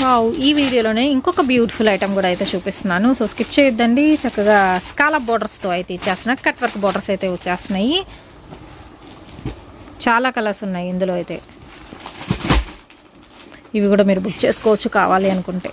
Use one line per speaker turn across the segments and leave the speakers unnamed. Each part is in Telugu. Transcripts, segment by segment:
వావ్, ఈ వీడియోలోనే ఇంకొక బ్యూటిఫుల్ ఐటమ్ కూడా అయితే చూపిస్తున్నాను. సో స్కిప్ చేయొద్దండి. చక్కగా స్కాలప్ బోర్డర్స్తో అయితే ఇచ్చేస్తున్నాయి. కట్ వర్క్ బోర్డర్స్ అయితే వచ్చేస్తున్నాయి. చాలా కలర్స్ ఉన్నాయి ఇందులో అయితే. ఇవి కూడా మీరు బుక్ చేసుకోవచ్చు కావాలి అనుకుంటే.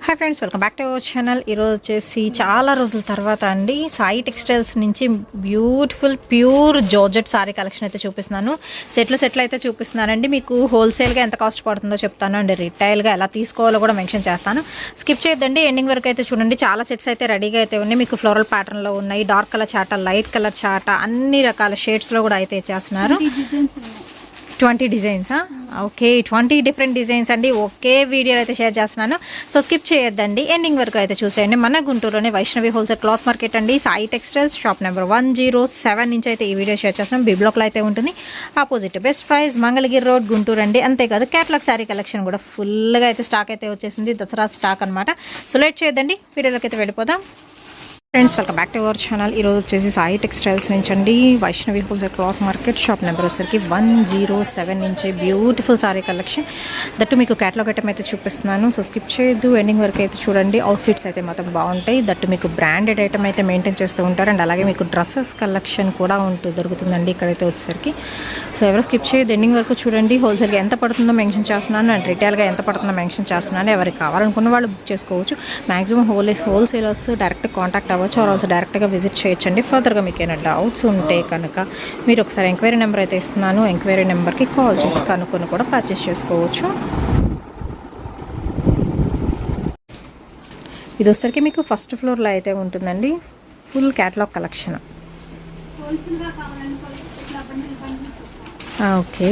Hi friends, welcome back to our channel. ఈరోజు వచ్చేసి చాలా రోజుల తర్వాత అండి సాయి టెక్స్టైల్స్ నుంచి beautiful pure georgette sorry collection అయితే చూపిస్తున్నాను. సెట్లు అయితే చూపిస్తున్నానండి. మీకు హోల్సేల్గా ఎంత కాస్ట్ పడుతుందో చెప్తాను అండ్ రిటైల్గా ఎలా తీసుకోవాలో కూడా మెన్షన్ చేస్తాను. స్కిప్ చేయొద్దండి, ఎండింగ్ వరకు అయితే చూడండి. చాలా సెట్స్ అయితే రెడీగా అయితే ఉన్నాయి. మీకు ఫ్లోరల్ ప్యాటర్న్లో ఉన్నాయి. డార్క్ కలర్ చాట, లైట్ కలర్ చాట, అన్ని రకాల షేడ్స్లో కూడా అయితే చేస్తున్నారు. 20 డిజైన్స్. ఓకే, 20 డిఫరెంట్ డిజైన్స్ అండి. ఒకే వీడియోలో అయితే షేర్ చేస్తున్నాను. సో స్కిప్ చేయొద్దండి, ఎండింగ్ వరకు అయితే చూసేయండి. మన గుంటూరులోనే వైష్ణవి హోల్సేల్ క్లాత్ మార్కెట్ అండి, సాయి టెక్స్టైల్స్, షాప్ నెంబర్ 107 నుంచి అయితే ఈ వీడియో షేర్ చేస్తున్నాం. బి బ్లాక్లో అయితే ఉంటుంది. Opposite best price, Mangalagiri road, Guntur అండి. అంతేకాదు క్యాటలాగ్ శారీ కలెక్షన్ కూడా ఫుల్గా అయితే స్టాక్ అయితే వచ్చేసింది. దసరా స్టాక్ అనమాట. సో లేట్ చేయొద్దండి, వీడియోలోకి అయితే వెళ్ళిపోదాం. Friends, welcome back to our channel. ఈరోజు వచ్చేసి సాయి టెక్స్టైల్స్ నుంచి అండి, Vaishnavi wholesale cloth market, shop number వచ్చేసరికి 107 నుంచి బ్యూటిఫుల్ సారీ కలెక్షన్. దట్టు మీకు క్యాటలాగ్ ఐటమ్ అయితే చూపిస్తున్నాను. సో స్కిప్ చేయొద్దు, ఎండింగ్ వరకు అయితే చూడండి. అవుట్ఫిట్స్ అయితే మాత్రం బాగుంటాయి. దట్టు మీకు బ్రాండెడ్ ఐటమ్ అయితే మెయింటైన్ చేస్తూ ఉంటారు. అండ్ అలాగే మీకు డ్రెస్సెస్ కలెక్షన్ కూడా దొరుకుతుందండి ఇక్కడైతే వచ్చేసరికి. సో ఎవరు స్కిప్ చేయొద్దు, ఎండింగ్ వరకు చూడండి. హోల్సేల్గా ఎంత పడుతుందో మెన్షన్ చేస్తున్నాను అండ్ రిటైల్గా ఎంత పడుతుందో మెన్షన్ చేస్తున్నాను. ఎవరికి కావాలనుకున్న వాళ్ళు బుక్ చేసుకోవచ్చు. మ్యాక్సిమం హోల్సేలర్స్ డైరెక్ట్ కాంటాక్ట్ అవ్వచ్చు, ఆర్ ఆల్సో డైరెక్ట్గా విజిట్ చేయొచ్చండి. ఫర్దర్గా మీకు ఏమైనా డౌట్స్ ఉంటే కనుక మీరు ఒకసారి ఎంక్వైరీ నెంబర్ అయితే ఇస్తున్నాను. ఎంక్వైరీ నెంబర్కి కాల్ చేసి కనుక్కొని కూడా పర్చేస్ చేసుకోవచ్చు. ఇది వచ్చరికి మీకు ఫస్ట్ ఫ్లోర్లో అయితే ఉంటుందండి. Full catalogue collection. Okay,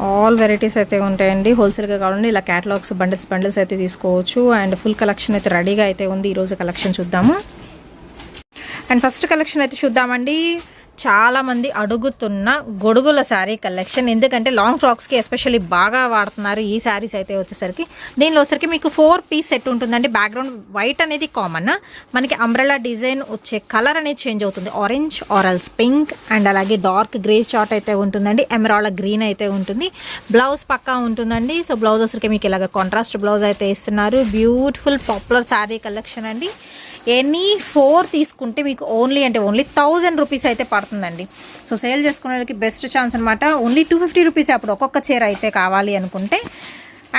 all varieties అయితే ఉంటాయండి. హోల్సేల్గా కావాలండి ఇలా క్యాటలాగ్స్ బండిల్స్ అయితే తీసుకోవచ్చు. అండ్ ఫుల్ కలెక్షన్ అయితే రెడీగా అయితే ఉంది. ఈరోజు కలెక్షన్ చూద్దాము. అండ్ ఫస్ట్ కలెక్షన్ అయితే చూద్దామండి. చాలామంది అడుగుతున్న గొడుగుల శారీ కలెక్షన్. ఎందుకంటే లాంగ్ ఫ్రాక్స్కి ఎస్పెషల్లీ బాగా వాడుతున్నారు ఈ శారీస్ అయితే వచ్చేసరికి. దీనిలో వచ్చరికి మీకు 4 పీస్ సెట్ ఉంటుందండి. బ్యాక్గ్రౌండ్ వైట్ అనేది కామన్. మనకి అంబ్రెలా డిజైన్ వచ్చే కలర్ అనేది చేంజ్ అవుతుంది. ఆరెంజ్, ఆరల్స్ పింక్, అండ్ అలాగే డార్క్ గ్రే చార్ట్ అయితే ఉంటుందండి. ఎమరాల్డ్ గ్రీన్ అయితే ఉంటుంది. బ్లౌజ్ పక్కా ఉంటుందండి. సో బ్లౌజ్ వచ్చరికి మీకు ఇలాగ కాంట్రాస్ట్ బ్లౌజ్ అయితే ఇస్తున్నారు. బ్యూటిఫుల్ పాపులర్ శారీ కలెక్షన్ అండి. ఎనీ 4 తీసుకుంటే మీకు ఓన్లీ 1000 రూపీస్ అయితే పడుతుందండి. సో సేల్ చేసుకునేకి బెస్ట్ ఛాన్స్ అనమాట. ఓన్లీ 250 రూపీస్ అప్పుడు ఒక్కొక్క చీర అయితే కావాలి అనుకుంటే.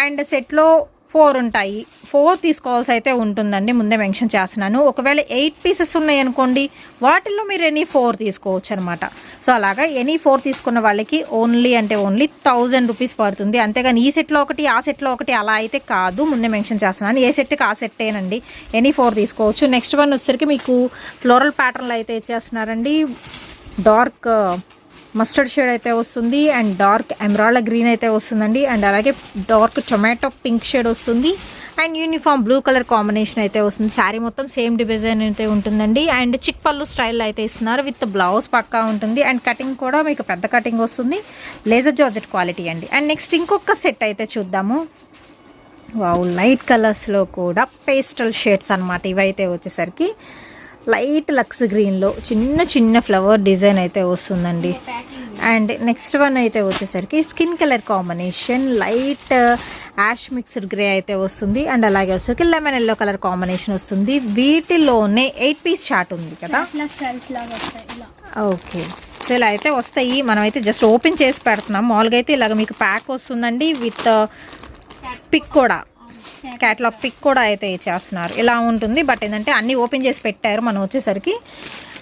అండ్ సెట్లో 4 ఉంటాయి. 4 తీసుకోవాల్సి అయితే ఉంటుందండి, ముందే మెన్షన్ చేస్తున్నాను. ఒకవేళ 8 పీసెస్ ఉన్నాయి అనుకోండి, వాటిల్లో మీరు ఎనీ 4 తీసుకోవచ్చు అనమాట. సో అలాగా ఎనీ 4 తీసుకున్న వాళ్ళకి ఓన్లీ 1000 రూపీస్ పడుతుంది. అంతేగాని ఈ సెట్లో ఒకటి, ఆ సెట్లో ఒకటి అలా అయితే కాదు, ముందే మెన్షన్ చేస్తున్నాను. ఏ సెట్కి ఆ సెట్టేనండి, ఎనీ 4 తీసుకోవచ్చు. నెక్స్ట్ వన్ వచ్చేసరికి మీకు ఫ్లోరల్ ప్యాటర్న్లో అయితే ఇచ్చేస్తున్నారండి. డార్క్ మస్టర్డ్ షేడ్ అయితే వస్తుంది. అండ్ డార్క్ ఎమరాల్డ్ గ్రీన్ అయితే వస్తుందండి. అండ్ అలాగే డార్క్ టొమాటో పింక్ షేడ్ వస్తుంది. And uniform blue colour combination అయితే వస్తుంది. శారీ మొత్తం సేమ్ డిజైన్ అయితే ఉంటుందండి. అండ్ చిక్ పళ్ళు స్టైల్ అయితే ఇస్తున్నారు. విత్ బ్లౌజ్ పక్కా ఉంటుంది. అండ్ కటింగ్ కూడా మీకు పెద్ద కటింగ్ వస్తుంది. లేజర్ జార్జెట్ క్వాలిటీ అండి. అండ్ నెక్స్ట్ ఇంకొక సెట్ అయితే చూద్దాము. వావ్, లైట్ కలర్స్లో కూడా పేస్టల్ షేడ్స్ అనమాట. ఇవైతే వచ్చేసరికి లైట్ లక్స్ గ్రీన్లో చిన్న ఫ్లవర్ డిజైన్ అయితే వస్తుందండి. అండ్ నెక్స్ట్ వన్ అయితే వచ్చేసరికి skin colour combination, light ash mixed grey అయితే వస్తుంది. అండ్ అలాగే వచ్చేసరికి లెమన్ ఎల్లో కలర్ కాంబినేషన్ వస్తుంది. వీటిలోనే 8 పీస్ చార్ట్ ఉంది కదా. ఓకే, సో ఇలా అయితే వస్తాయి. మనమైతే జస్ట్ ఓపెన్ చేసి పెడుతున్నాం. మామూలుగా అయితే ఇలాగ మీకు ప్యాక్ వస్తుందండి విత్ పిక్ కూడా, క్యాటలాగ్ పిక్ కూడా అయితే ఇచ్చేస్తున్నారు. ఇలా ఉంటుంది. బట్ ఏంటంటే అన్నీ ఓపెన్ చేసి పెట్టారు మనం వచ్చేసరికి.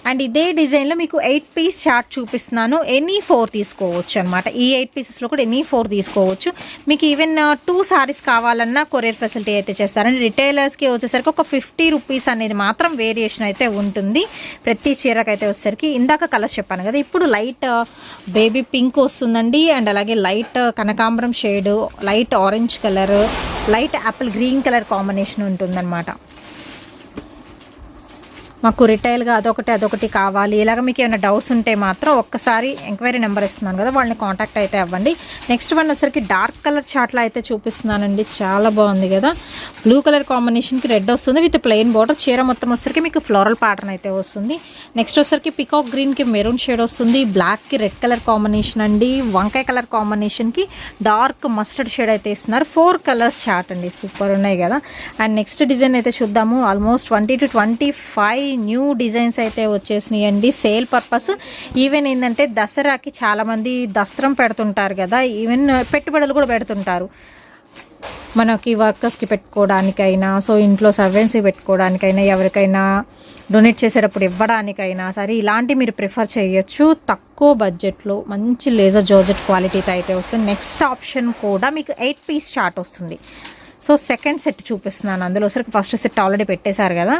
అండ్ ఇదే డిజైన్లో మీకు 8 పీస్ చార్ట్ చూపిస్తున్నాను. ఎనీ 4 తీసుకోవచ్చు అనమాట. ఈ 8 పీసెస్లో కూడా ఎనీ 4 తీసుకోవచ్చు. మీకు ఈవెన్ 2 సారీస్ కావాలన్నా కొరియర్ ఫెసిలిటీ అయితే చేస్తారండి. రిటైలర్స్కి వచ్చేసరికి ఒక 50 రూపీస్ అనేది మాత్రం వేరియేషన్ అయితే ఉంటుంది ప్రతి చీరకి అయితే వచ్చేసరికి. ఇందాక కలర్స్ చెప్పాను కదా, ఇప్పుడు లైట్ బేబీ పింక్ వస్తుందండి. అండ్ అలాగే లైట్ కనకాంబరం shade, light orange colour, light Apple green colour combination ఉంటుందన్నమాట. మాకు రిటైల్గా అదొకటి కావాలి, ఇలాగ మీకు ఏమైనా డౌట్స్ ఉంటే మాత్రం ఒక్కసారి ఎంక్వైరీ నెంబర్ ఇస్తున్నాను కదా, వాళ్ళని కాంటాక్ట్ అయితే అవ్వండి. నెక్స్ట్ వన్ వచ్చేసరికి డార్క్ కలర్ చాట్లో అయితే చూపిస్తున్నానండి. చాలా బాగుంది కదా, బ్లూ కలర్ కాంబినేషన్కి రెడ్ వస్తుంది విత్ ప్లెయిన్ బార్డర్. చీర మొత్తం వచ్చేసరికి మీకు ఫ్లోరల్ ప్యాటర్న్ అయితే వస్తుంది. నెక్స్ట్ వచ్చేసరికి పికాక్ గ్రీన్కి మెరూన్ షేడ్ వస్తుంది, బ్లాక్కి రెడ్ కలర్ కాంబినేషన్ అండి, వంకాయ కలర్ కాంబినేషన్కి డార్క్ మస్టర్డ్ షేడ్ అయితే ఇస్తున్నారు. 4 కలర్స్ చార్ట్ అండి, సూపర్ ఉన్నాయి కదా. అండ్ నెక్స్ట్ డిజైన్ అయితే చూద్దాము. ఆల్మోస్ట్ 20 to 25 న్యూ డిజైన్స్ అయితే వచ్చేసినాయండి సేల్ పర్పస్. ఈవెన్ ఏంటంటే దసరాకి చాలామంది దస్త్రం పెడుతుంటారు కదా, ఈవెన్ పెట్టుబడులు కూడా పెడుతుంటారు మనకి వర్కర్స్కి పెట్టుకోవడానికైనా, సో ఇంట్లో సర్వెంట్స్కి పెట్టుకోవడానికైనా, ఎవరికైనా డొనేట్ చేసేటప్పుడు ఇవ్వడానికైనా సరే ఇలాంటి మీరు ప్రిఫర్ చేయొచ్చు. తక్కువ బడ్జెట్లో మంచి లేజర్ జార్జెట్ క్వాలిటీతో అయితే వస్తుంది. నెక్స్ట్ ఆప్షన్ కూడా మీకు 8 పీస్ చార్ట్ వస్తుంది. సో సెకండ్ సెట్ చూపిస్తున్నాను. అందులో వచ్చరికి ఫస్ట్ సెట్ ఆల్రెడీ పెట్టేశారు కదా,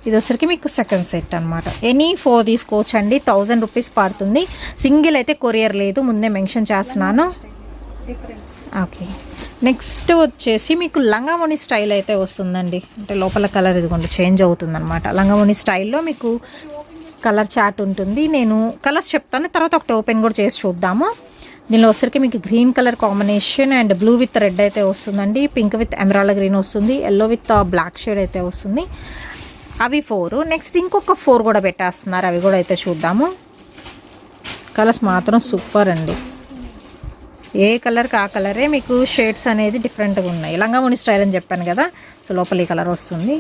ఇది వచ్చరికి మీకు సెకండ్ సెట్ అనమాట. ఎనీ 4 తీసుకోవచ్చు అండి, 1000 రూపీస్ పడుతుంది. సింగిల్ అయితే కొరియర్ లేదు, ముందే మెన్షన్ చేస్తున్నాను. ఓకే, నెక్స్ట్ వచ్చేసి మీకు లంగావోణి స్టైల్ అయితే వస్తుందండి. అంటే లోపల కలర్ ఇదిగోండి చేంజ్ అవుతుంది అనమాట. లంగావోణి స్టైల్లో మీకు కలర్ చార్ట్ ఉంటుంది. నేను కలర్స్ చెప్తాను, తర్వాత ఒకటి ఓపెన్ కూడా చేసి చూద్దాము. దీనిలో వచ్చరికి మీకు green colour combination and blue with red అయితే వస్తుందండి, పింక్ విత్ ఎమరాల్డ్ గ్రీన్ వస్తుంది, ఎల్లో విత్ బ్లాక్ షేడ్ అయితే వస్తుంది. అవి 4. నెక్స్ట్ ఇంకొక 4 కూడా పెట్టేస్తున్నారు, అవి కూడా అయితే చూద్దాము. కలర్స్ మాత్రం సూపర్ అండి, ఏ కలర్కి ఆ కలరే మీకు షేడ్స్ అనేది డిఫరెంట్గా ఉన్నాయి. లంగావోణి స్టైల్ అని చెప్పాను కదా, సో లోపల ఈ కలర్ వస్తుంది.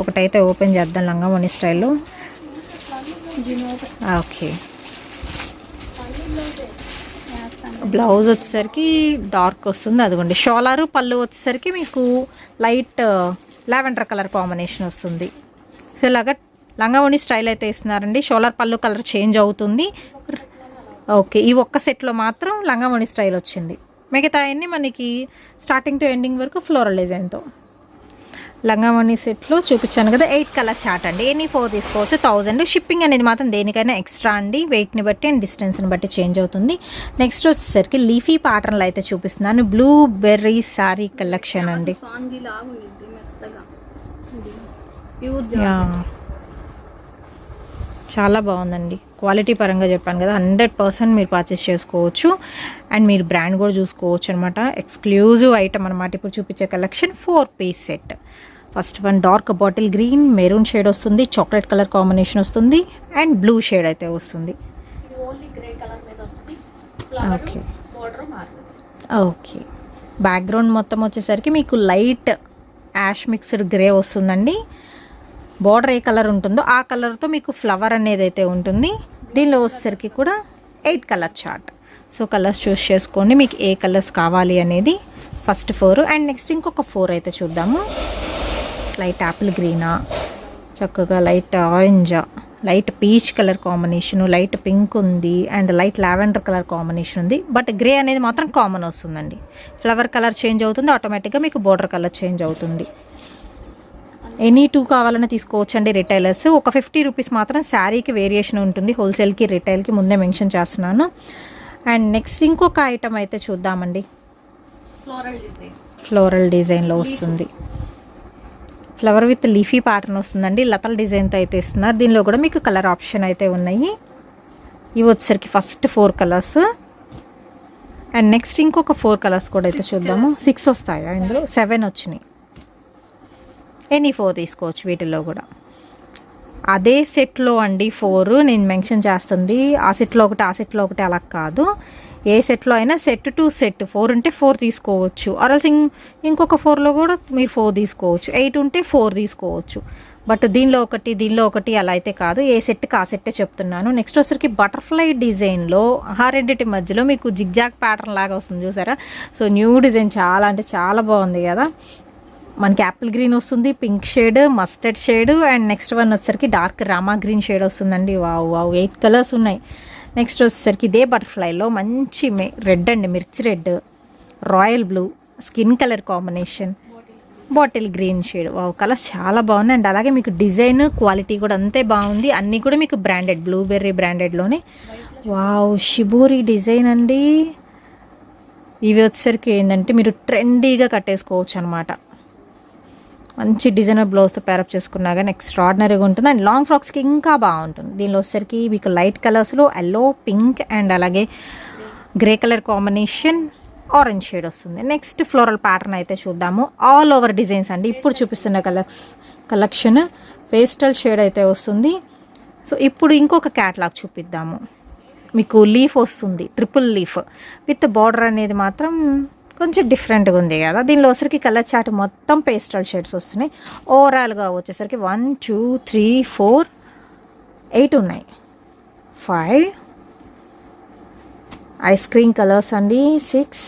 ఒకటైతే ఓపెన్ చేద్దాం లంగావోణి స్టైల్లో. ఓకే, బ్లౌజ్ వచ్చేసరికి డార్క్ వస్తుంది, అదిగోండి షోలారు. పళ్ళు వచ్చేసరికి మీకు లైట్ లావెండర్ కలర్ కాంబినేషన్ వస్తుంది. సో ఇలాగా లంగావోణి స్టైల్ అయితే ఇస్తున్నారండి. షోలార్ పళ్ళు కలర్ చేంజ్ అవుతుంది. ఓకే, ఈ ఒక్క సెట్లో మాత్రం లంగావోణి స్టైల్ వచ్చింది. మిగతా అన్నీ మనకి స్టార్టింగ్ టు ఎండింగ్ వరకు ఫ్లోరల్ డిజైన్తో. లంగావోణి సెట్లో చూపించాను కదా, 8 కలర్ చార్ట్ అండి. ఎనీ 4 తీసుకోవచ్చు, 1000. షిప్పింగ్ అనేది మాత్రం దేనికైనా ఎక్స్ట్రా అండి, వెయిట్ని బట్టి అండ్ డిస్టెన్స్ని బట్టి చేంజ్ అవుతుంది. నెక్స్ట్ వచ్చేసరికి లీఫీ ప్యాటర్న్లు అయితే చూపిస్తున్నాను. బ్లూ బెర్రీ శారీ కలెక్షన్ అండి. చాలా బాగుందండి, క్వాలిటీ పరంగా చెప్పాను కదా, 100% మీరు పర్చేస్ చేసుకోవచ్చు. అండ్ మీరు బ్రాండ్ కూడా చూసుకోవచ్చు అనమాట. ఎక్స్క్లూజివ్ ఐటమ్ అనమాట. ఇప్పుడు చూపించే collection 4 piece set. First one dark bottle green maroon shade వస్తుంది, చాక్లెట్ కలర్ కాంబినేషన్ వస్తుంది అండ్ బ్లూ షేడ్ అయితే వస్తుంది. ఓకే ఓకే, బ్యాక్గ్రౌండ్ మొత్తం వచ్చేసరికి మీకు లైట్ యాష్ మిక్స్డ్ గ్రే వస్తుందండి. బార్డర్ ఏ కలర్ ఉంటుందో ఆ కలర్తో మీకు ఫ్లవర్ అనేది అయితే ఉంటుంది. దీనిలో వచ్చేసరికి కూడా 8 కలర్ చార్ట్. సో కలర్స్ చూస్ చేసుకోండి మీకు ఏ కలర్స్ కావాలి అనేది. ఫస్ట్ 4 అండ్ నెక్స్ట్ ఇంకొక 4 అయితే చూద్దాము. లైట్ యాపిల్ గ్రీనా, చక్కగా లైట్ ఆరెంజా, light peach colour combination, light pink ఉంది and light lavender colour combination ఉంది. బట్ గ్రే అనేది మాత్రం కామన్ వస్తుందండి. ఫ్లవర్ కలర్ చేంజ్ అవుతుంది, ఆటోమేటిక్గా మీకు బోర్డర్ కలర్ చేంజ్ అవుతుంది. ఎనీ 2 కావాలన్నా తీసుకోవచ్చు అండి రిటైలర్స్. ఒక 50 రూపీస్ మాత్రం శారీకి వేరియేషన్ ఉంటుంది, హోల్సేల్కి రిటైల్కి ముందే మెన్షన్ చేస్తున్నాను. అండ్ నెక్స్ట్ ఇంకొక ఐటమ్ అయితే చూద్దామండి. ఫ్లోరల్ డిజైన్లో వస్తుంది, ఫ్లవర్ విత్ లీఫీ ప్యాటర్న్ వస్తుందండి. లతల్ డిజైన్తో అయితే ఇస్తున్నారు. దీనిలో కూడా మీకు కలర్ ఆప్షన్ అయితే ఉన్నాయి. ఇవి వచ్చేసరికి ఫస్ట్ 4 కలర్స్ అండ్ నెక్స్ట్ ఇంకొక 4 కలర్స్ కూడా అయితే చూద్దాము. 6 వస్తాయా ఇందులో? 7 వచ్చినాయి. ఎనీ 4 తీసుకోవచ్చు వీటిల్లో కూడా. అదే సెట్లో అండి 4 నేను మెన్షన్ చేస్తుంది. ఆ సెట్లో ఒకటి ఆ సెట్లో ఒకటి అలా కాదు. ఏ సెట్లో అయినా సెట్ టు సెట్ 4 ఉంటే 4 తీసుకోవచ్చు, ఆర్ఎల్స్ ఇంకొక 4లో కూడా మీరు 4 తీసుకోవచ్చు. 8 ఉంటే 4 తీసుకోవచ్చు. బట్ దీనిలో ఒకటి అలా అయితే కాదు, ఏ సెట్కి ఆ సెట్టే చెప్తున్నాను. నెక్స్ట్ వచ్చరికి బటర్ఫ్లై డిజైన్లో ఆ రెండింటి మధ్యలో మీకు జిగ్జాగ్ ప్యాటర్న్ లాగా వస్తుంది చూసారా. సో న్యూ డిజైన్ చాలా అంటే చాలా బాగుంది కదా. మనకి యాపిల్ గ్రీన్ వస్తుంది, pink shade, mustard shade and next one వచ్చేసరికి డార్క్ రామా గ్రీన్ షేడ్ వస్తుందండి. వావ్ 8 కలర్స్ ఉన్నాయి. నెక్స్ట్ వచ్చేసరికి ఇదే బటర్ఫ్లైలో మంచి రెడ్ అండి, మిర్చి red, royal blue, skin colour combination, bottle green shade. Wow colours చాలా బాగున్నాయి అండ్ అలాగే మీకు డిజైన్ క్వాలిటీ కూడా అంతే బాగుంది. అన్నీ కూడా మీకు బ్రాండెడ్, బ్లూబెర్రీ బ్రాండెడ్లోనే. వావ్ షిబూరి డిజైన్ అండి. ఇవి వచ్చేసరికి ఏంటంటే మీరు ట్రెండీగా కట్టేసుకోవచ్చు అనమాట. మంచి డిజైనర్ బ్లౌజ్తో పేరప్ చేసుకున్నా కానీ ఎక్స్ట్రాడినరీగా ఉంటుంది. అండ్ లాంగ్ ఫ్రాక్స్కి ఇంకా బాగుంటుంది. దీనిలో వచ్చేసరికి మీకు లైట్ కలర్స్లో ఎల్లో, పింక్ అండ్ అలాగే grey colour combination, orange shade వస్తుంది. నెక్స్ట్ ఫ్లోరల్ ప్యాటర్న్ అయితే చూద్దాము. ఆల్ ఓవర్ డిజైన్స్ అండి. ఇప్పుడు చూపిస్తున్న కలెక్షన్ పేస్టల్ షేడ్ అయితే వస్తుంది. సో ఇప్పుడు ఇంకొక క్యాట్లాగ్ చూపిద్దాము. మీకు లీఫ్ వస్తుంది, ట్రిపుల్ లీఫ్ విత్ బార్డర్ అనేది మాత్రం కొంచెం డిఫరెంట్గా ఉంది కదా. దీనిలో వచ్చరికి కలర్ చార్ట్ మొత్తం పేస్టల్ షేడ్స్ వస్తున్నాయి. ఓవరాల్గా వచ్చేసరికి 1 2 3 4 8 ఉన్నాయి. 5 ఐస్ క్రీమ్ కలర్స్ అండి. 6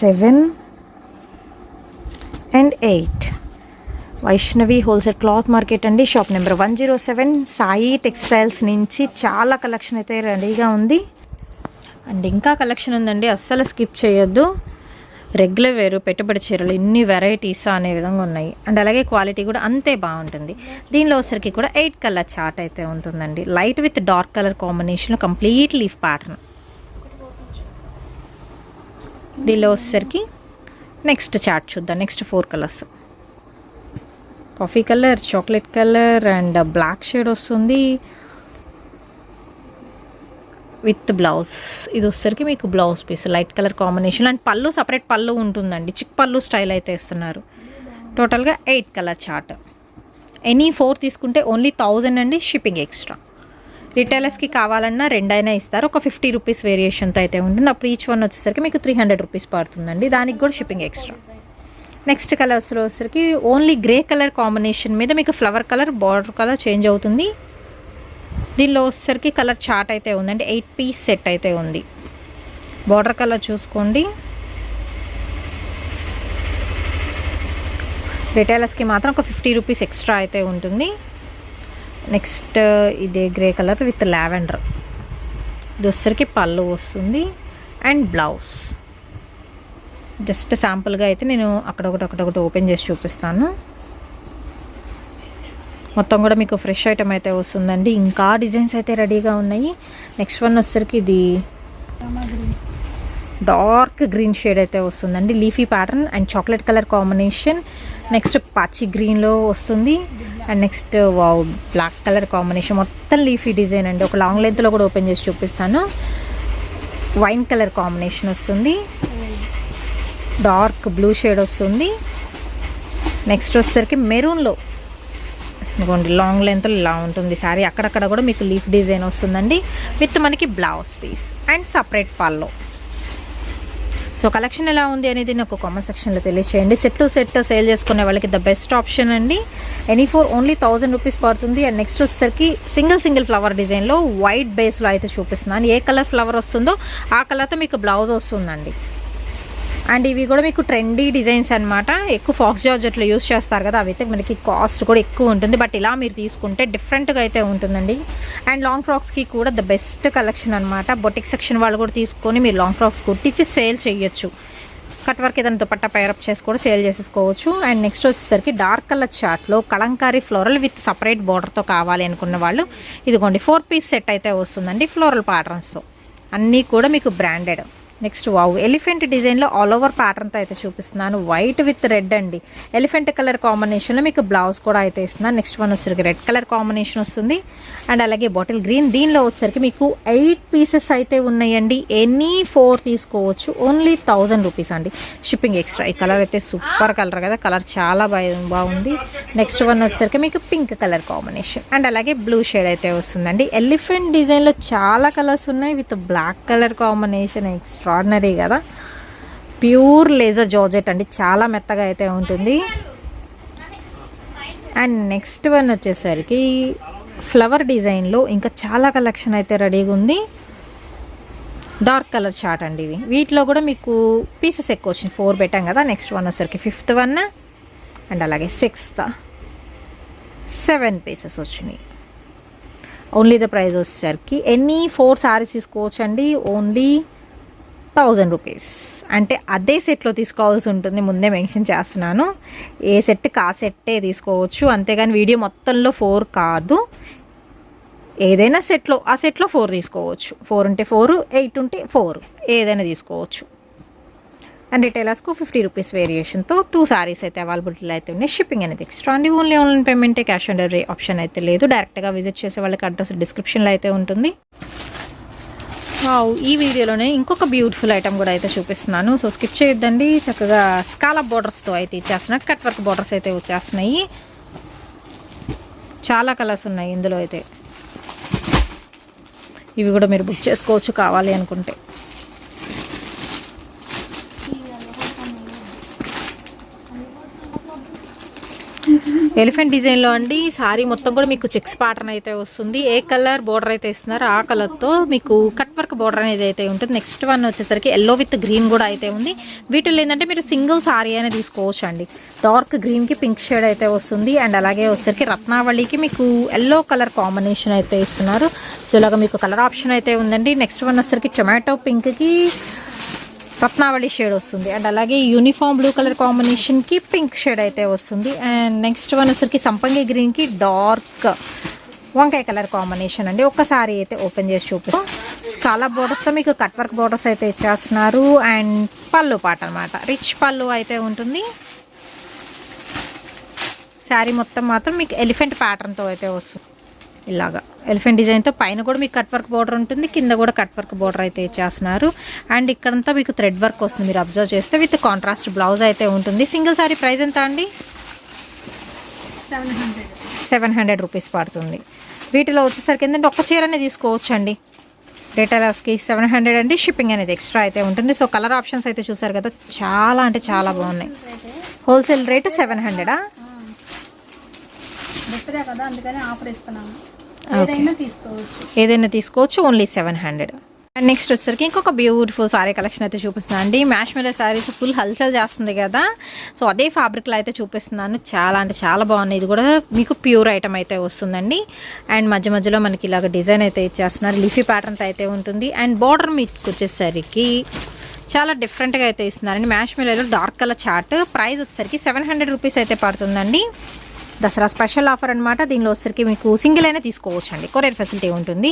7 and 8. Vaishnavi wholesale cloth market అండి. షాప్ నెంబర్ 107 సాయి టెక్స్టైల్స్ నుంచి చాలా కలెక్షన్ అయితే రెడీగా ఉంది. అండ్ ఇంకా కలెక్షన్ ఉందండి, అస్సలు స్కిప్ చేయొద్దు. రెగ్యులర్ వేరు, పెట్టుబడి చీరలు ఇన్ని వెరైటీస్ అనే విధంగా ఉన్నాయి. అండ్ అలాగే క్వాలిటీ కూడా అంతే బాగుంటుంది. దీనిలో వచ్చరికి కూడా 8 కలర్ చార్ట్ అయితే ఉంటుందండి. Light with dark colour combination, complete leaf pattern. దీనిలో వచ్చేసరికి నెక్స్ట్ చార్ట్ చూద్దాం. Next 4 colours, coffee colour, chocolate colour and black shade వస్తుంది విత్ బ్లౌజ్. ఇది వచ్చేసరికి మీకు blouse piece light colour combination and pallu separate pallu ఉంటుందండి. చిక్ పళ్ళు స్టైల్ అయితే ఇస్తున్నారు. టోటల్గా 8 కలర్ చార్ట్. ఎనీ 4 తీసుకుంటే ఓన్లీ 1000 అండి, షిప్పింగ్ ఎక్స్ట్రా. రిటైలర్స్కి కావాలన్నా 2 అయినా ఇస్తారు. ఒక 50 రూపీస్ వేరియేషన్తో అయితే ఉంటుంది. అప్పుడు ఈచ్ వన్ వచ్చేసరికి మీకు 300 రూపీస్ పడుతుందండి. దానికి కూడా షిప్పింగ్ ఎక్స్ట్రా. నెక్స్ట్ కలర్స్లో వచ్చేసరికి ఓన్లీ గ్రే కలర్ కాంబినేషన్ మీద మీకు flower colour, border colour change అవుతుంది. దీనిలో వచ్చేసరికి కలర్ చార్ట్ అయితే ఉందండి. 8 పీస్ సెట్ అయితే ఉంది. బార్డర్ కలర్ చూసుకోండి. రిటైలర్స్కి మాత్రం ఒక 50 రూపీస్ ఎక్స్ట్రా అయితే ఉంటుంది. నెక్స్ట్ ఇదే గ్రే కలర్ విత్ లావెండర్. ఇది వచ్చేసరికి పళ్ళు వస్తుంది అండ్ బ్లౌజ్. జస్ట్ శాంపుల్గా అయితే నేను అక్కడొకటి ఓపెన్ చేసి చూపిస్తాను. మొత్తం కూడా మీకు ఫ్రెష్ ఐటమ్ అయితే వస్తుందండి. ఇంకా డిజైన్స్ అయితే రెడీగా ఉన్నాయి. నెక్స్ట్ వన్ వచ్చేసరికి ఇది డార్క్ గ్రీన్ షేడ్ అయితే వస్తుందండి. Leafy pattern and chocolate colour combination. Next పాచి గ్రీన్లో వస్తుంది. And next wow black colour combination. మొత్తం లీఫీ డిజైన్ అండి. ఒక లాంగ్ లెంత్లో కూడా ఓపెన్ చేసి చూపిస్తాను. వైన్ కలర్ కాంబినేషన్ వస్తుంది. డార్క్ బ్లూ షేడ్ వస్తుంది. నెక్స్ట్ వచ్చేసరికి మెరూన్లో ఇదిగోండి లాంగ్ లెంత్ ఇలా ఉంటుంది శారీ. అక్కడక్కడ కూడా మీకు లీఫ్ డిజైన్ వస్తుందండి విత్ మనకి బ్లౌజ్ పీస్ అండ్ సపరేట్ పల్లో. సో కలెక్షన్ ఎలా ఉంది అనేది నాకు కామెంట్ సెక్షన్లో తెలియచేయండి. సెట్ సేల్ చేసుకునే వాళ్ళకి ద బెస్ట్ ఆప్షన్ అండి. ఎనీ 4 ఓన్లీ 1000 రూపీస్ పడుతుంది. అండ్ నెక్స్ట్ వచ్చేసరికి సింగిల్ ఫ్లవర్ డిజైన్లో వైట్ బేస్లో అయితే చూపిస్తున్నాను. ఏ కలర్ ఫ్లవర్ వస్తుందో ఆ కలర్తో మీకు బ్లౌజ్ వస్తుందండి. అండ్ ఇవి కూడా మీకు ట్రెండీ డిజైన్స్ అనమాట. ఎక్కువ ఫాక్స్ జార్జెట్లో యూస్ చేస్తారు కదా, అవి అయితే మనకి కాస్ట్ కూడా ఎక్కువ ఉంటుంది. బట్ ఇలా మీరు తీసుకుంటే డిఫరెంట్గా అయితే ఉంటుందండి. అండ్ లాంగ్ ఫ్రాక్స్కి కూడా ద బెస్ట్ కలెక్షన్ అనమాట. బొటిక్ సెక్షన్ వాళ్ళు కూడా తీసుకొని మీరు లాంగ్ ఫ్రాక్స్ కుట్టించి సేల్ చేయొచ్చు. కట్ వర్క్ ఏదైనా దుపట్టా పైరప్ చేసి కూడా సేల్ చేసేసుకోవచ్చు. అండ్ నెక్స్ట్ వచ్చేసరికి డార్క్ కలర్ చార్ట్లో కలంకారీ ఫ్లోరల్ విత్ సపరేట్ బార్డర్తో కావాలి అనుకున్న వాళ్ళు ఇదిగోండి 4 పీస్ సెట్ అయితే వస్తుందండి ఫ్లోరల్ ప్యాటర్న్స్తో. అన్నీ కూడా మీకు బ్రాండెడ్. నెక్స్ట్ వావ్ ఎలిఫెంట్ డిజైన్లో ఆల్ ఓవర్ ప్యాటర్న్తో అయితే చూపిస్తున్నాను. వైట్ విత్ రెడ్ అండి. ఎలిఫెంట్ కలర్ కాంబినేషన్లో మీకు బ్లౌజ్ కూడా అయితే ఇస్తున్నాను. నెక్స్ట్ వన్ వచ్చేసరికి రెడ్ కలర్ కాంబినేషన్ వస్తుంది అండ్ అలాగే బాటిల్ గ్రీన్. దీనిలో వచ్చేసరికి మీకు 8 పీసెస్ అయితే ఉన్నాయండి. ఎనీ 4 తీసుకోవచ్చు. ఓన్లీ 1000 రూపీస్ అండి, షిప్పింగ్ ఎక్స్ట్రా. ఈ కలర్ అయితే సూపర్ కలర్ కదా, కలర్ చాలా బాగుంది. నెక్స్ట్ వన్ వచ్చేసరికి మీకు పింక్ కలర్ కాంబినేషన్ అండ్ అలాగే బ్లూ షేడ్ అయితే వస్తుందండి. ఎలిఫెంట్ డిజైన్లో చాలా కలర్స్ ఉన్నాయి with black colour combination. Extraordinary కదా. ప్యూర్ లేజర్ జార్జెట్ అండి, చాలా మెత్తగా అయితే ఉంటుంది. అండ్ నెక్స్ట్ వన్ వచ్చేసరికి ఫ్లవర్ డిజైన్లో ఇంకా చాలా కలెక్షన్ అయితే రెడీగా ఉంది. డార్క్ కలర్ చార్ట్ అండి ఇవి. వీటిలో కూడా మీకు పీసెస్ ఎక్కువ వచ్చినాయి. 4 పెట్టాం కదా. నెక్స్ట్ వన్ వచ్చేసరికి 5th వన్ అండ్ అలాగే 6th 7 పీసెస్ వచ్చినాయి. ఓన్లీ ద ప్రైస్ వచ్చేసరికి ఎనీ 4 సారీస్ తీసుకోవచ్చు అండి. Only 1000 rupees. అంటే అదే సెట్లో తీసుకోవాల్సి ఉంటుంది, ముందే మెన్షన్ చేస్తున్నాను. ఏ సెట్కి ఆ సెట్టే తీసుకోవచ్చు, అంతేగాని వీడియో మొత్తంలో 4 కాదు. ఏదైనా సెట్లో ఆ సెట్లో 4 తీసుకోవచ్చు. 4 ఉంటే 4, 8 ఉంటే 4, ఏదైనా తీసుకోవచ్చు. అండ్ రిటైలర్స్కు 50 రూపీస్ వేరియేషన్తో 2 సారీస్ అయితే అవైలబిలిటీలో అయితే ఉన్నాయి. షిప్పింగ్ అనేది ఎక్స్ట్రా అండి. ఓన్లీ ఆన్లైన్ పేమెంటే, క్యాష్ ఆన్ డెలివరీ ఆప్షన్ అయితే లేదు. డైరెక్ట్గా విజిట్ చేసే వాళ్ళకి అడ్రస్ డిస్క్రిప్షన్లో అయితే ఉంటుంది. ఈ వీడియోలోనే ఇంకొక బ్యూటిఫుల్ ఐటమ్ కూడా అయితే చూపిస్తున్నాను. సో స్కిప్ చేయొద్దండి. చక్కగా స్కాలప్ బోర్డర్స్తో అయితే ఇచ్చేస్తున్నాయి. కట్ వర్క్ బోర్డర్స్ అయితే వచ్చేస్తున్నాయి. చాలా కలర్స్ ఉన్నాయి ఇందులో అయితే. ఇవి కూడా మీరు బుక్ చేసుకోవచ్చు కావాలి అనుకుంటే. ఎలిఫెంట్ డిజైన్లో అండి. సారీ మొత్తం కూడా మీకు చెక్స్ ప్యాటర్న్ అయితే వస్తుంది. ఏ కలర్ బోర్డర్ అయితే ఇస్తున్నారు ఆ కలర్తో మీకు కట్ వర్క్ బోర్డర్ అనేది అయితే ఉంటుంది. నెక్స్ట్ వన్ వచ్చేసరికి ఎల్లో విత్ గ్రీన్ కూడా అయితే ఉంది. వీటిలో ఏంటంటే మీరు సింగిల్ సారీ అనేది తీసుకోవచ్చు అండి. డార్క్ గ్రీన్కి పింక్ షేడ్ అయితే వస్తుంది. అండ్ అలాగే వచ్చేసరికి రత్నావళికి మీకు ఎల్లో కలర్ కాంబినేషన్ అయితే ఇస్తున్నారు. సో ఇలాగ మీకు కలర్ ఆప్షన్ అయితే ఉందండి. నెక్స్ట్ వన్ వచ్చేసరికి టొమాటో పింక్కి రత్నావళి షేడ్ వస్తుంది. అండ్ అలాగే యూనిఫామ్ బ్లూ కలర్ కాంబినేషన్కి పింక్ షేడ్ అయితే వస్తుంది. అండ్ నెక్స్ట్ వన్ వచ్చరికి సంపంగి గ్రీన్కి డార్క్ వంకాయ కలర్ కాంబినేషన్ అండి. ఒక్కసారి అయితే ఓపెన్ చేసి చూపిస్తాం. స్కాలప్ బోర్డర్స్తో మీకు కట్ వర్క్ బోర్డర్స్ అయితే ఇచ్చేస్తున్నారు. అండ్ పళ్ళు పాట అనమాట, రిచ్ పళ్ళు అయితే ఉంటుంది. శారీ మొత్తం మాత్రం మీకు ఎలిఫెంట్ ప్యాటర్న్తో అయితే వస్తుంది. ఇలాగా ఎలిఫెంట్ డిజైన్తో పైన కూడా మీకు కట్ వర్క్ బోర్డర్ ఉంటుంది. కింద కూడా కట్ వర్క్ బోర్డర్ అయితే ఇచ్చేస్తున్నారు. అండ్ ఇక్కడంతా మీకు థ్రెడ్ వర్క్ వస్తుంది. మీరు అబ్జర్వ్ చేస్తే విత్ కాంట్రాస్ట్ బ్లౌజ్ అయితే ఉంటుంది. సింగిల్ సారీ ప్రైస్ ఎంత అండి? 700 రూపీస్ పడుతుంది. వీటిలో వచ్చేసరికి ఏంటంటే ఒక చీరనే తీసుకోవచ్చు అండి. రిటైలర్స్కి 700 అండి. షిప్పింగ్ అనేది ఎక్స్ట్రా అయితే ఉంటుంది. సో కలర్ ఆప్షన్స్ అయితే చూసారు కదా, చాలా అంటే చాలా బాగున్నాయి. Wholesale rate 700.
కదా, అందుకని ఆఫర్ ఇస్తున్నాము.
ఏదైనా తీసుకోవచ్చు. ఓన్లీ 700. అండ్ నెక్స్ట్ వచ్చేసరికి ఇంకొక బ్యూటిఫుల్ సారీ కలెక్షన్ అయితే చూపిస్తున్నాను అండి. మ్యాష్ మెలే సారీస్ ఫుల్ హల్చల్ చేస్తుంది కదా, సో అదే ఫ్యాబ్రిక్లో అయితే చూపిస్తున్నాను. చాలా అంటే చాలా బాగున్నాయి. ఇది కూడా మీకు ప్యూర్ ఐటమ్ అయితే వస్తుందండి. అండ్ మధ్య మధ్యలో మనకి ఇలాగ డిజైన్ అయితే ఇచ్చేస్తున్నారు. లీఫీ ప్యాటర్న్ అయితే ఉంటుంది. అండ్ బార్డర్ మీకు వచ్చేసరికి చాలా డిఫరెంట్గా అయితే ఇస్తున్నారండి. మ్యాష్ మెలేలో డార్క్ కలర్ చార్ట్. ప్రైస్ వచ్చేసరికి 700 రూపీస్ అయితే పడుతుందండి. దసరా స్పెషల్ ఆఫర్ అనమాట. దీనిలో వచ్చేసరికి మీకు సింగిల్ అయినా తీసుకోవచ్చు అండి. కొరియర్ ఫెసిలిటీ ఉంటుంది.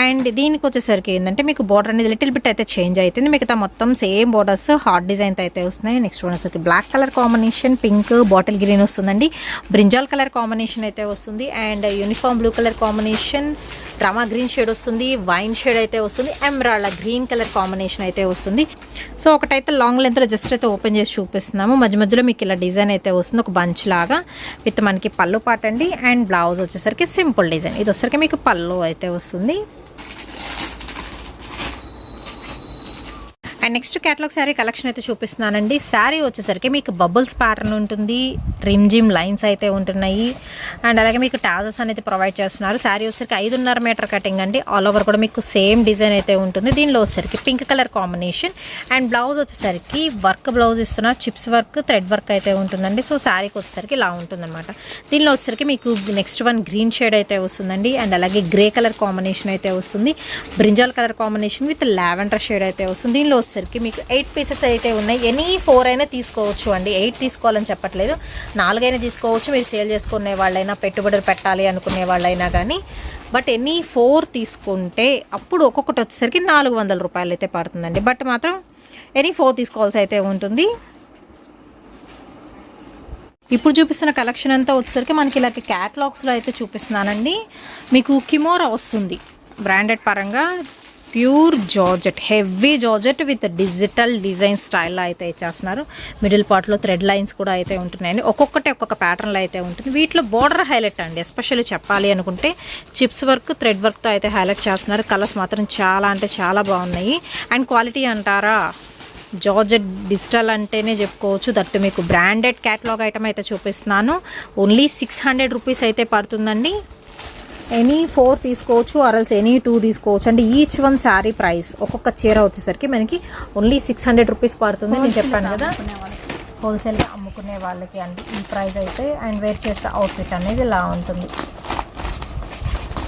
అండ్ దీనికి వచ్చేసరికి ఏంటంటే మీకు బోర్డర్ అనేది లిటిల్ బిట్ అయితే చేంజ్ అవుతుంది. మిగతా మొత్తం సేమ్ బోర్డర్స్ హార్ట్ డిజైన్తో అయితే వస్తున్నాయి. నెక్స్ట్ వన్ వచ్చేసరికి black colour combination, pink bottle green వస్తుందండి. బ్రింజాల్ కలర్ కాంబినేషన్ అయితే వస్తుంది. And uniform blue colour combination, drama green shade వస్తుంది. వైన్ షేడ్ అయితే వస్తుంది. ఎమరాల్డ్ గ్రీన్ కలర్ కాంబినేషన్ అయితే వస్తుంది. సో ఒకటైతే లాంగ్ లెంత్లో జస్ట్ అయితే ఓపెన్ చేసి చూపిస్తున్నాము. మధ్య మధ్యలో మీకు ఇలా డిజైన్ అయితే వస్తుంది, ఒక బంచ్ లాగా. విత్ మనకి పళ్ళు పాట అండి. అండ్ బ్లౌజ్ వచ్చేసరికి సింపుల్ డిజైన్. ఇది వచ్చేసరికి మీకు పళ్ళు అయితే వస్తుంది. And next catalogue sari collection అయితే చూపిస్తున్నానండి. శారీ వచ్చేసరికి మీకు బబుల్స్ ప్యాటర్న్ ఉంటుంది. రిమ్ జిమ్ లైన్స్ అయితే ఉంటున్నాయి. అండ్ అలాగే మీకు టాజెస్ అనేది ప్రొవైడ్ చేస్తున్నారు. శారీ వచ్చేసరికి 5.5 మీటర్ కటింగ్ అండి. ఆల్ ఓవర్ కూడా మీకు సేమ్ డిజైన్ అయితే ఉంటుంది. దీనిలో వచ్చేసరికి pink colour combination. And blouse వచ్చేసరికి వర్క్ బ్లౌజ్ ఇస్తున్నారు. చిప్స్ వర్క్, థ్రెడ్ వర్క్ అయితే ఉంటుందండి. సో శారీకి వచ్చేసరికి ఇలా ఉంటుందన్నమాట. దీనిలో వచ్చేసరికి మీకు నెక్స్ట్ వన్ గ్రీన్ షేడ్ అయితే వస్తుందండి. అండ్ అలాగే గ్రే కలర్ కాంబినేషన్ అయితే వస్తుంది. Brinjal colour combination with lavender shade అయితే వస్తుంది. దీనిలో వచ్చేసరికి మీకు 8 పీసెస్ అయితే ఉన్నాయి. ఎనీ 4 అయినా తీసుకోవచ్చు అండి. 8 తీసుకోవాలని చెప్పట్లేదు, 4 అయినా తీసుకోవచ్చు. మీరు సేల్ చేసుకునే వాళ్ళైనా, పెట్టుబడులు పెట్టాలి అనుకునే వాళ్ళైనా కానీ. బట్ ఎనీ 4 తీసుకుంటే అప్పుడు ఒక్కొక్కటి వచ్చేసరికి 400 రూపాయలు అయితే పడుతుందండి. బట్ మాత్రం ఎనీ 4 తీసుకోవాల్సి అయితే ఉంటుంది. ఇప్పుడు చూపిస్తున్న కలెక్షన్ అంతా వచ్చేసరికి మనకి ఇలాంటి క్యాటలాగ్స్లో అయితే చూపిస్తున్నానండి. మీకు కిమోరా వస్తుంది బ్రాండెడ్ పరంగా. Pure georgette, heavy georgette with digital design స్టైల్లో అయితే ఇచ్చేస్తున్నారు. మిడిల్ పార్ట్లో థ్రెడ్ లైన్స్ కూడా అయితే ఉంటున్నాయండి. ఒక్కొక్కటి ఒక్కొక్క ప్యాటర్న్లో అయితే ఉంటుంది. వీటిలో బార్డర్ హైలైట్ అండి. ఎస్పెషల్లీ చెప్పాలి అనుకుంటే చిప్స్ వర్క్, థ్రెడ్ వర్క్తో అయితే హైలైట్ చేస్తున్నారు. కలర్స్ మాత్రం చాలా అంటే చాలా బాగున్నాయి. అండ్ క్వాలిటీ అంటారా, జార్జెట్ డిజిటల్ అంటేనే చెప్పుకోవచ్చు. దట్టు మీకు బ్రాండెడ్ క్యాటలాగ్ ఐటమ్ అయితే చూపిస్తున్నాను. ఓన్లీ 600 రూపీస్ అయితే పడుతుందండి. ఎనీ 4 తీసుకోవచ్చు, ఆర్ఎల్స్ ఎనీ 2 తీసుకోవచ్చు అండి. ఈచ్ వన్ శారీ ప్రైస్ ఒక్కొక్క చీర వచ్చేసరికి మనకి ఓన్లీ 600 రూపీస్ పడుతుంది. నేను చెప్పాను కదా, హోల్సేల్గా అమ్ముకునే వాళ్ళకి అండి ఈ ప్రైస్ అయితే. అండ్ వేర్ చేస్తే అవుట్ఫిట్ అనేది ఇలా ఉంటుంది.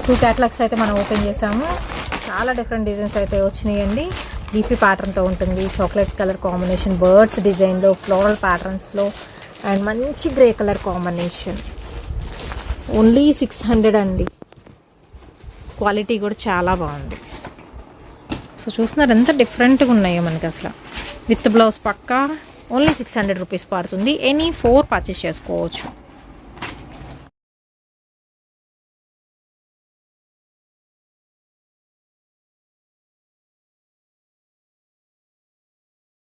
2 క్యాటలాగ్స్ అయితే మనం ఓపెన్ చేసాము. చాలా డిఫరెంట్ డిజైన్స్ అయితే వచ్చినాయండి. లీఫీ ప్యాటర్న్తో ఉంటుంది. చాక్లెట్ కలర్ కాంబినేషన్, బర్డ్స్ డిజైన్లో, ఫ్లోరల్ ప్యాటర్న్స్లో, అండ్ మంచి గ్రే కలర్ కాంబినేషన్. ఓన్లీ 600 అండి. క్వాలిటీ కూడా చాలా బాగుంది. సో చూస్తున్నారు ఎంత డిఫరెంట్గా ఉన్నాయో మనకి అసలు. విత్ బ్లౌజ్ పక్కా ఓన్లీ 600 రూపీస్ పడుతుంది. ఎనీ 4 పర్చేస్ చేసుకోవచ్చు.